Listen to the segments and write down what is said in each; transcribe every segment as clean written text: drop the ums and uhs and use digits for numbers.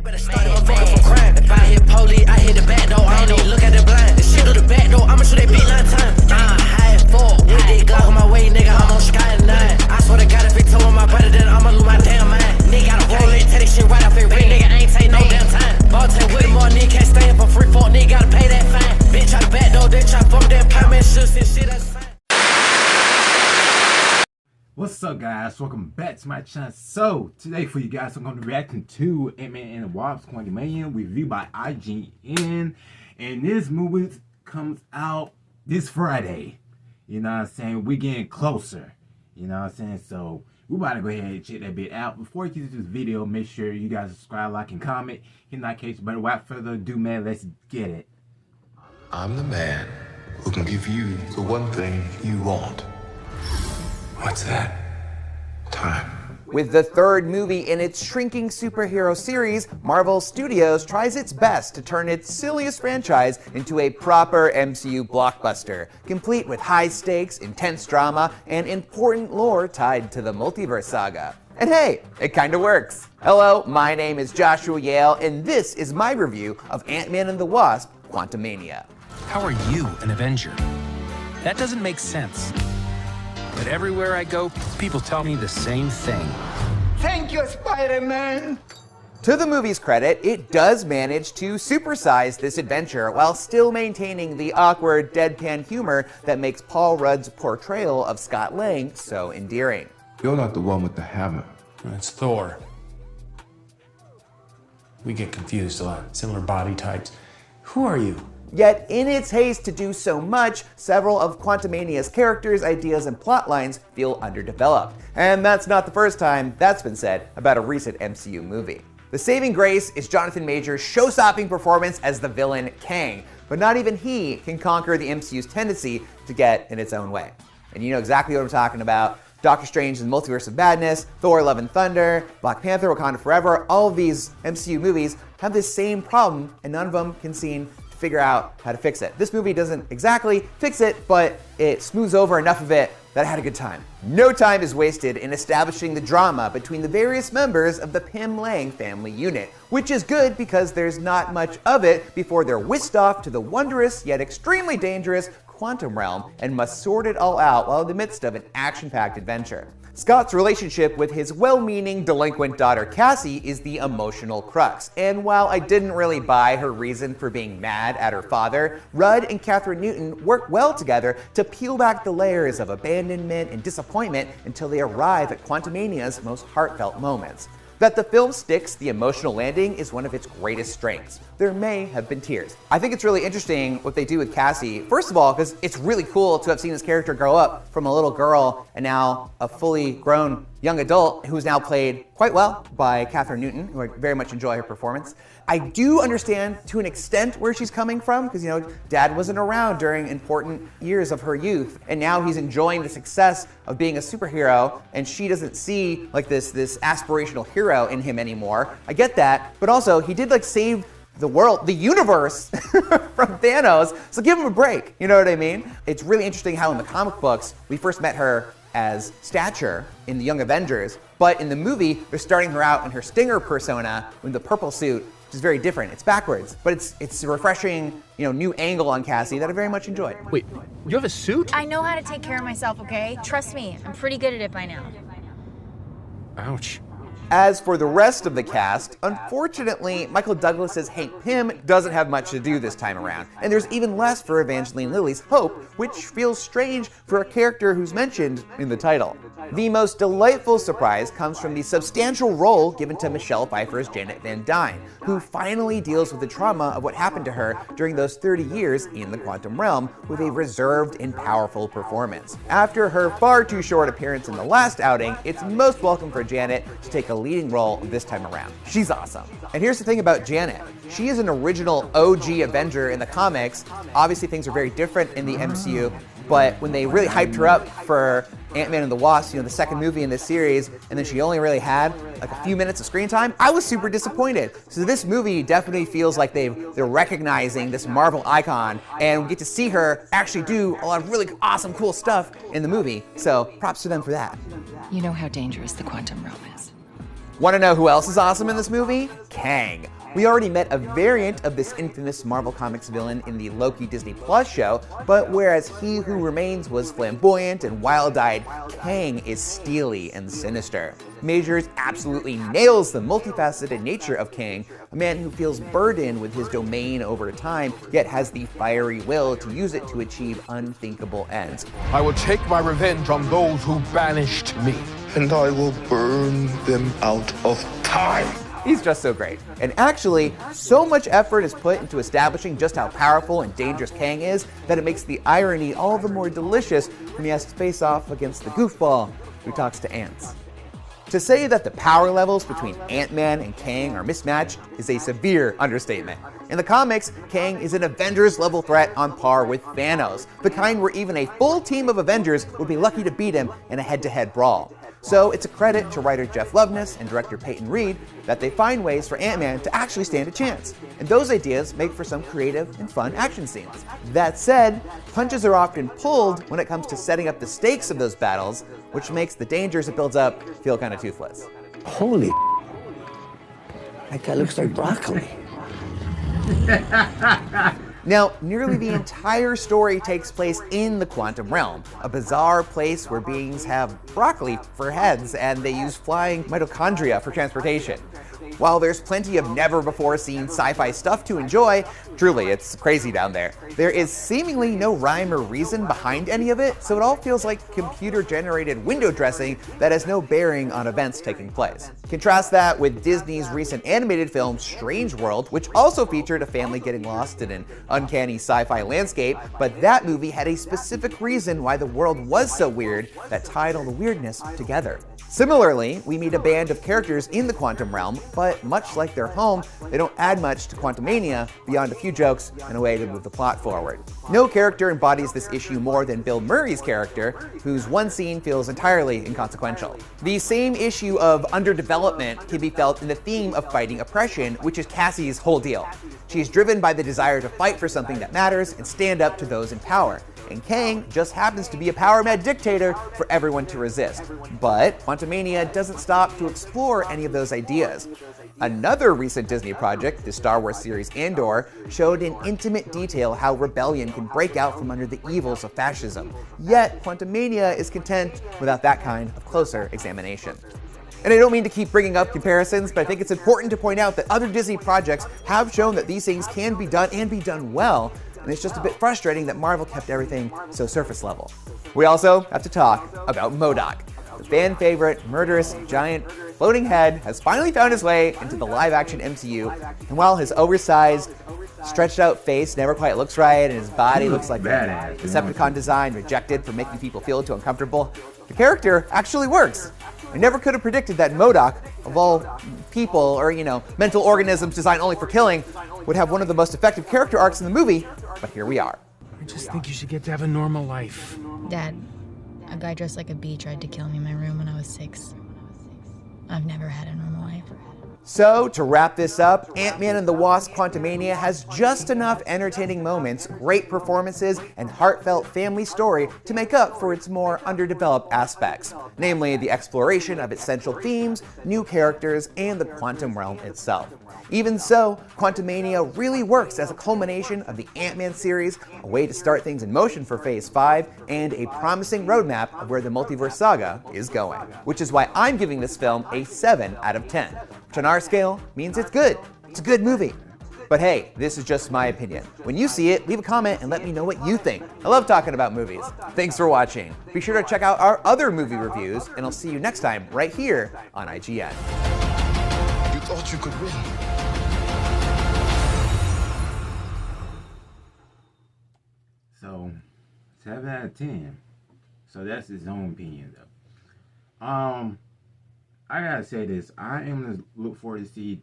better start them fucking for crime. If I hit police, I hit the back door. I don't even look at the blind. The shit to the back door, I'ma shoot that beat 9 times. High as fuck. With that Glock on my way, nigga, I'm on Sky 9. I swear to God, if it told my brother, then I'ma lose my damn mind. Nigga gotta roll it, tell that shit right off it ring. Nigga ain't take no damn time. Ball take with more, nigga can't stand for free fuck. Nigga gotta pay that fine. Bitch try to back door, then try to fuck that pie, man, shoots and shit, that's fine. What's up, guys? Welcome back to my channel. So today for you guys, I'm going to be reacting to Ant-Man and the Wasp Quantumania review by IGN, and this movie comes out this Friday. You know what I'm saying? We're getting closer. You know what I'm saying? So we're about to go ahead and check that bit out. Before you get to this video, make sure you guys subscribe, like, and comment. Hit that notification button. Without further ado, man, let's get it. I'm the man who can give you the one thing you want. What's that? Time. With the third movie in its shrinking superhero series, Marvel Studios tries its best to turn its silliest franchise into a proper MCU blockbuster, complete with high stakes, intense drama, and important lore tied to the multiverse saga. And hey, it kinda works. Hello, my name is Joshua Yale, and this is my review of Ant-Man and the Wasp: Quantumania. How are you an Avenger? That doesn't make sense. But everywhere I go, people tell me the same thing. Thank you, Spider-Man! To the movie's credit, it does manage to supersize this adventure while still maintaining the awkward, deadpan humor that makes Paul Rudd's portrayal of Scott Lang so endearing. You're not the one with the hammer. It's Thor. We get confused a lot. Similar body types. Who are you? Yet, in its haste to do so much, several of Quantumania's characters, ideas, and plot lines feel underdeveloped. And that's not the first time that's been said about a recent MCU movie. The saving grace is Jonathan Majors' show-stopping performance as the villain Kang, but not even he can conquer the MCU's tendency to get in its own way. And you know exactly what I'm talking about. Doctor Strange and the Multiverse of Madness, Thor: Love and Thunder, Black Panther: Wakanda Forever, all of these MCU movies have this same problem, and none of them can seem figure out how to fix it. This movie doesn't exactly fix it, but it smooths over enough of it that I had a good time. No time is wasted in establishing the drama between the various members of the Pym Lang family unit, which is good because there's not much of it before they're whisked off to the wondrous yet extremely dangerous quantum realm and must sort it all out while in the midst of an action-packed adventure. Scott's relationship with his well-meaning delinquent daughter Cassie is the emotional crux, and while I didn't really buy her reason for being mad at her father, Rudd and Catherine Newton work well together to peel back the layers of abandonment and disappointment until they arrive at Quantumania's most heartfelt moments. That the film sticks the emotional landing is one of its greatest strengths. There may have been tears. I think it's really interesting what they do with Cassie. First of all, because it's really cool to have seen this character grow up from a little girl and now a fully grown young adult who's now played quite well by Catherine Newton, who I very much enjoy her performance. I do understand to an extent where she's coming from, because, you know, Dad wasn't around during important years of her youth, and now he's enjoying the success of being a superhero, and she doesn't see like this aspirational hero in him anymore. I get that, but also he did like save the world, the universe from Thanos, so give him a break, you know what I mean? It's really interesting how in the comic books, we first met her as Stature in the Young Avengers, but in the movie, they're starting her out in her Stinger persona with the purple suit, which is very different. It's backwards, but it's a refreshing, you know, new angle on Cassie that I very much enjoyed. Wait, you have a suit? I know how to take care of myself, okay? Trust me, I'm pretty good at it by now. Ouch. As for the rest of the cast, unfortunately, Michael Douglas's Hank Pym doesn't have much to do this time around, and there's even less for Evangeline Lilly's Hope, which feels strange for a character who's mentioned in the title. The most delightful surprise comes from the substantial role given to Michelle Pfeiffer's Janet Van Dyne, who finally deals with the trauma of what happened to her during those 30 years in the quantum realm with a reserved and powerful performance. After her far too short appearance in the last outing, it's most welcome for Janet to take a leading role this time around. She's awesome. And here's the thing about Janet. She is an original OG Avenger in the comics. Obviously things are very different in the MCU, but when they really hyped her up for Ant-Man and the Wasp, you know, the second movie in this series, and then she only really had like a few minutes of screen time, I was super disappointed. So this movie definitely feels like they're recognizing this Marvel icon, and we get to see her actually do a lot of really awesome, cool stuff in the movie. So props to them for that. You know how dangerous the quantum realm is. Want to know who else is awesome in this movie? Kang. We already met a variant of this infamous Marvel Comics villain in the Loki Disney Plus show, but whereas He Who Remains was flamboyant and wild-eyed, Kang is steely and sinister. Majors absolutely nails the multifaceted nature of Kang, a man who feels burdened with his domain over time, yet has the fiery will to use it to achieve unthinkable ends. I will take my revenge on those who banished me. And I will burn them out of time. He's just so great. And actually, so much effort is put into establishing just how powerful and dangerous Kang is that it makes the irony all the more delicious when he has to face off against the goofball who talks to ants. To say that the power levels between Ant-Man and Kang are mismatched is a severe understatement. In the comics, Kang is an Avengers-level threat on par with Thanos, the kind where even a full team of Avengers would be lucky to beat him in a head-to-head brawl. So it's a credit to writer Jeff Loveness and director Peyton Reed that they find ways for Ant-Man to actually stand a chance. And those ideas make for some creative and fun action scenes. That said, punches are often pulled when it comes to setting up the stakes of those battles, which makes the dangers it builds up feel kind of toothless. Holy, that guy looks like broccoli. Now, nearly the entire story takes place in the quantum realm, a bizarre place where beings have broccoli for heads and they use flying mitochondria for transportation. While there's plenty of never-before-seen sci-fi stuff to enjoy, truly, it's crazy down there, there is seemingly no rhyme or reason behind any of it, so it all feels like computer-generated window dressing that has no bearing on events taking place. Contrast that with Disney's recent animated film Strange World, which also featured a family getting lost in an uncanny sci-fi landscape, but that movie had a specific reason why the world was so weird that tied all the weirdness together. Similarly, we meet a band of characters in the quantum realm, but much like their home, they don't add much to Quantumania beyond a few jokes and a way to move the plot forward. No character embodies this issue more than Bill Murray's character, whose one scene feels entirely inconsequential. The same issue of underdevelopment can be felt in the theme of fighting oppression, which is Cassie's whole deal. She's driven by the desire to fight for something that matters and stand up to those in power. And Kang just happens to be a power-mad dictator for everyone to resist. But Quantumania doesn't stop to explore any of those ideas. Another recent Disney project, the Star Wars series Andor, showed in intimate detail how rebellion can break out from under the evils of fascism. Yet, Quantumania is content without that kind of closer examination. And I don't mean to keep bringing up comparisons, but I think it's important to point out that other Disney projects have shown that these things can be done and be done well, and it's just a bit frustrating that Marvel kept everything so surface level. We also have to talk about MODOK. The fan favorite, murderous, giant, floating head has finally found his way into the live-action MCU, and while his oversized, stretched-out face never quite looks right, and his body looks like a Decepticon design rejected for making people feel too uncomfortable, the character actually works. I never could have predicted that MODOK, of all people or, mental organisms designed only for killing, would have one of the most effective character arcs in the movie, but here we are. I just think you should get to have a normal life. Dad, a guy dressed like a bee tried to kill me in my room when I was 6. I've never had a normal life. So, to wrap this up, Ant-Man and the Wasp Quantumania has just enough entertaining moments, great performances, and heartfelt family story to make up for its more underdeveloped aspects, namely the exploration of its central themes, new characters, and the quantum realm itself. Even so, Quantumania really works as a culmination of the Ant-Man series, a way to start things in motion for Phase 5, and a promising roadmap of where the multiverse saga is going. Which is why I'm giving this film a 7 out of 10, which on our scale means it's good. It's a good movie. But hey, this is just my opinion. When you see it, leave a comment and let me know what you think. I love talking about movies. Thanks for watching. Be sure to check out our other movie reviews, and I'll see you next time right here on IGN. You thought you could win. So, 7 out of 10. So that's his own opinion, though. I gotta say this. I am gonna look forward to see.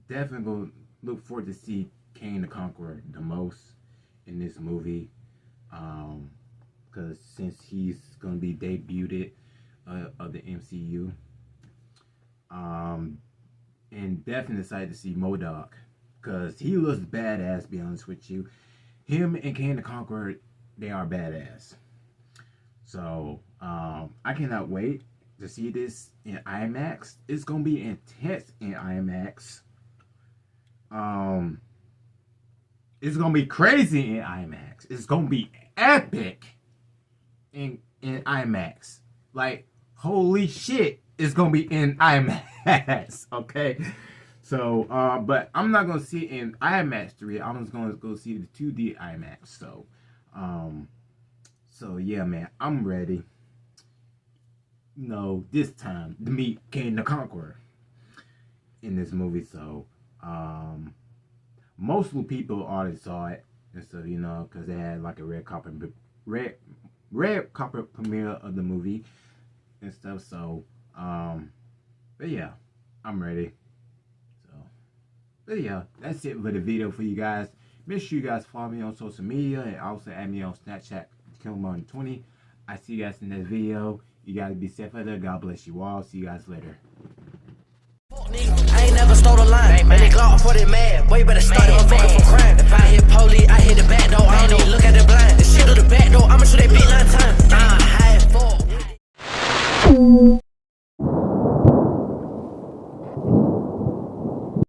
Definitely gonna look forward to see Kang the Conqueror the most in this movie. Because since he's gonna be debuted of the MCU. And definitely excited to see MODOK, because he looks badass, to be honest with you. Him and Kang the Conqueror, they are badass. So, I cannot wait. to see this in IMAX. It's gonna be intense in IMAX. It's gonna be crazy in IMAX. It's gonna be epic in IMAX. Like, holy shit, it's gonna be in IMAX. Okay, so but I'm not gonna see it in IMAX 3. I'm just gonna go see the 2D IMAX. So yeah, man, I'm ready. You know, this time to meet King the Conqueror in this movie. So most of the people already saw it, and so you know, because they had like a red carpet premiere of the movie and stuff. So but yeah, I'm ready. So but yeah, that's it for the video for you guys. Make sure you guys follow me on social media and also add me on Snapchat, Quantumania. I see you guys in this video. You guys be safe out there. God bless you all. See you guys later. I ain't never stole a line. And they glock for the mad. Boy, you better start him fucking for crime. If I hit police, I hit the back door. I don't even look at the blind. The shit to the back door, I'ma shoot that bitch 9 times. High 4.